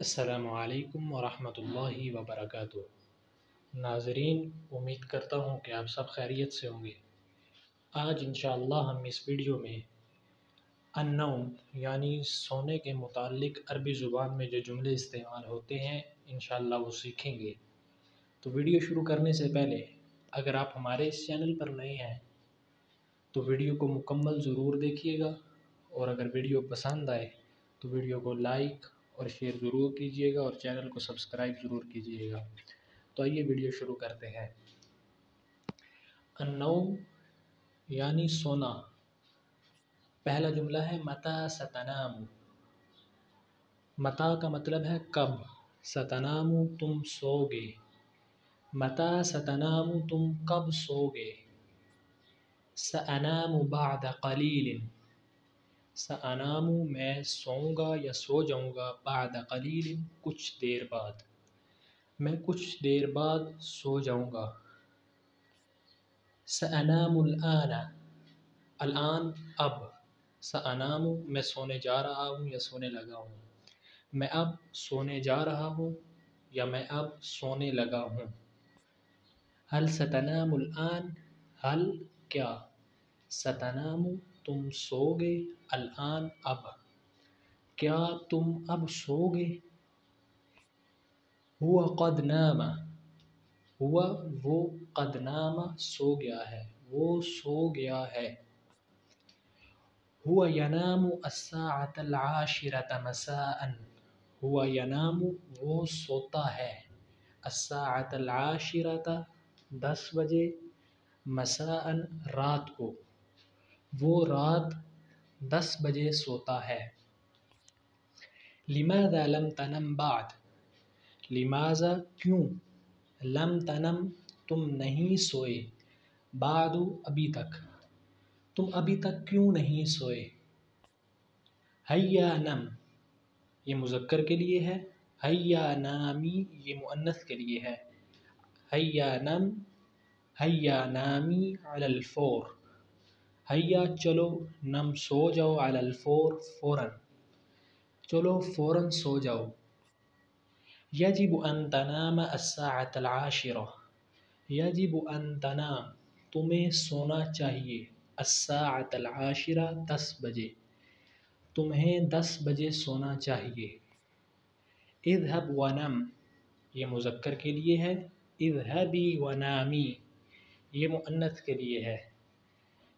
السلام علیکم ورحمۃ اللہ وبرکاتہ۔ ناظرین، امید کرتا ہوں کہ آپ سب خیریت سے ہوں گے۔ آج انشاءاللہ ہم اس ویڈیو میں النوم یعنی سونے کے متعلق عربی زبان میں جو جملے استعمال ہوتے ہیں انشاءاللہ وہ سیکھیں گے۔ تو ویڈیو شروع کرنے سے پہلے اگر آپ ہمارے اس چینل پر نئے ہیں تو ویڈیو کو مکمل ضرور دیکھیے گا، اور اگر ویڈیو پسند آئے تو ویڈیو کو لائک اور شیئر ضرور کیجیے گا، اور چینل کو سبسکرائب ضرور کیجیے گا۔ تو آئیے ویڈیو شروع کرتے ہیں۔ النوم یعنی سونا۔ پہلا جملہ ہے متى ستنام۔ متى کا مطلب ہے کب، ستنام تم سو گے، متى ستنام تم کب سو گے۔ سأنام بعد قلیل، سأنام میں سوؤں گا یا سو جاؤں گا، بعد قلیل کچھ دیر بعد، میں کچھ دیر بعد سو جاؤں گا۔ سأنام الآن، الآن اب، سأنام میں سونے جا رہا ہوں یا سونے لگا ہوں، میں اب سونے جا رہا ہوں یا میں اب سونے لگا ہوں۔ هل ستنام الآن، هل کیا، ستنام تم سو گے، الآن اب، کیا تم اب سو گے۔ هو قد نام، ہوا وہ، قد نام سو گیا ہے، وہ سو گیا ہے۔ هو ينام الساعة العاشرة مساء، هو ينام وہ سوتا ہے، الساعة العاشرة 10 بجے، مساء رات کو، وہ رات 10 بجے سوتا ہے۔ لماذا لم تنم بعد، لماذا کیوں، لم تنم تم نہیں سوئے، بعد ابھی تک، تم ابھی تک کیوں نہیں سوئے۔ ہیا نم یہ مذکر کے لیے ہے، ہیا نامی یہ مؤنث کے لیے ہے۔ ہیا نم، ہیا نامی علی الفور، ہیا چلو، نم سو جاؤ، علی الفور فوراً، چلو فوراً سو جاؤ۔ یجب ان تنام الساعة العاشرة، یجب ان تنام تمہیں سونا چاہیے، الساعة العاشرة 10 بجے، تمہیں 10 بجے سونا چاہیے۔ اذهب ونم یہ مذکر کے لیے ہے، اذهبي ونامي یہ مؤنث کے لیے ہے،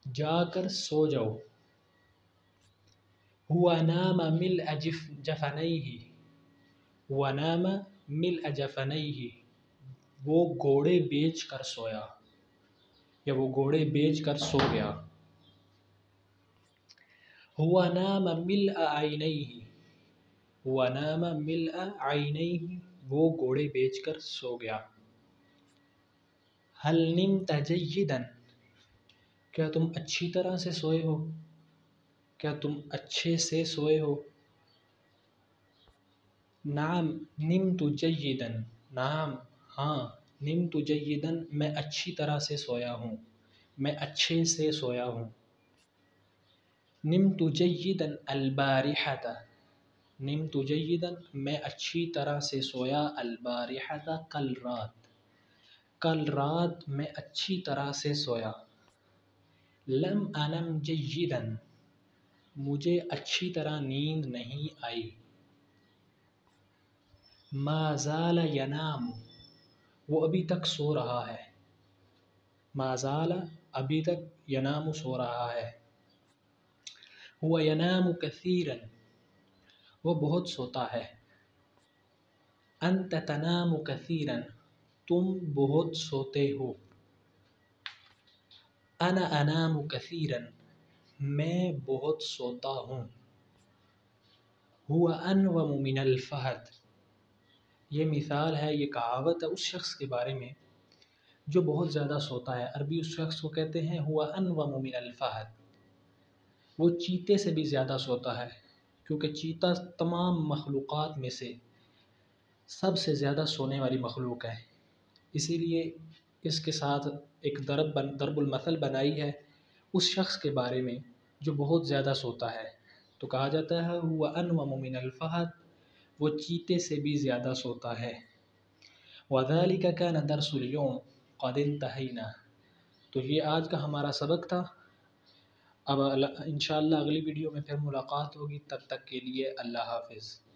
جا کر سو جاؤ۔ هو نام ملء جفنيه، هو نام ملء جفنيه وہ گوڑے بیچ کر سویا یا وہ گوڑے بیچ کر سو گیا۔ هو نام ملء عینیہ، هو نام ملء عینیہ وہ گوڑے بیچ کر سو گیا۔ هل نمت جیدا، کیا تم اچھی طرح سے سوئے ہو، کیا تم اچھے سے سوئے ہو۔ نعم نمت جیدا، نعم ہاں، نمت جیدا میں اچھی طرح سے سویا ہوں، میں اچھے سے سویا ہوں۔ نمت جیدا البارحة، نمت جیدا میں اچھی طرح سے سویا، البارحة کل رات، کل رات میں اچھی طرح سے سویا۔ لم انم جیدا مجھے اچھی طرح نیند نہیں آئی۔ ما زال ینام وہ ابھی تک سو رہا ہے، ما زال ابھی تک، ینام سو رہا ہے۔ هو ینام کثیرا وہ بہت سوتا ہے۔ انت تنام کثیرا تم بہت سوتے ہو۔ انا انام کثیرا میں بہت سوتا ہوں۔ هو انوم من الفہد یہ مثال ہے، یہ کہاوت ہے اس شخص کے بارے میں جو بہت زیادہ سوتا ہے۔ عربی اس شخص کو کہتے ہیں هو انوم من الفہد، وہ چیتے سے بھی زیادہ سوتا ہے، کیونکہ چیتا تمام مخلوقات میں سے سب سے زیادہ سونے والی مخلوق ہے، اسی لیے اس کے ساتھ ایک ضرب المثل بنائی ہے اس شخص کے بارے میں جو بہت زیادہ سوتا ہے، تو کہا جاتا ہے هو انوم من الفہد وہ چیتے سے بھی زیادہ سوتا ہے۔ وَذَلِكَ كَانَ دَرْسُ الْيَوْمِ قَدْ انْتَهَيْنَا۔ تو یہ آج کا ہمارا سبق تھا۔ اب انشاءاللہ اگلی ویڈیو میں پھر ملاقات ہوگی، تب تک کے لیے اللہ حافظ۔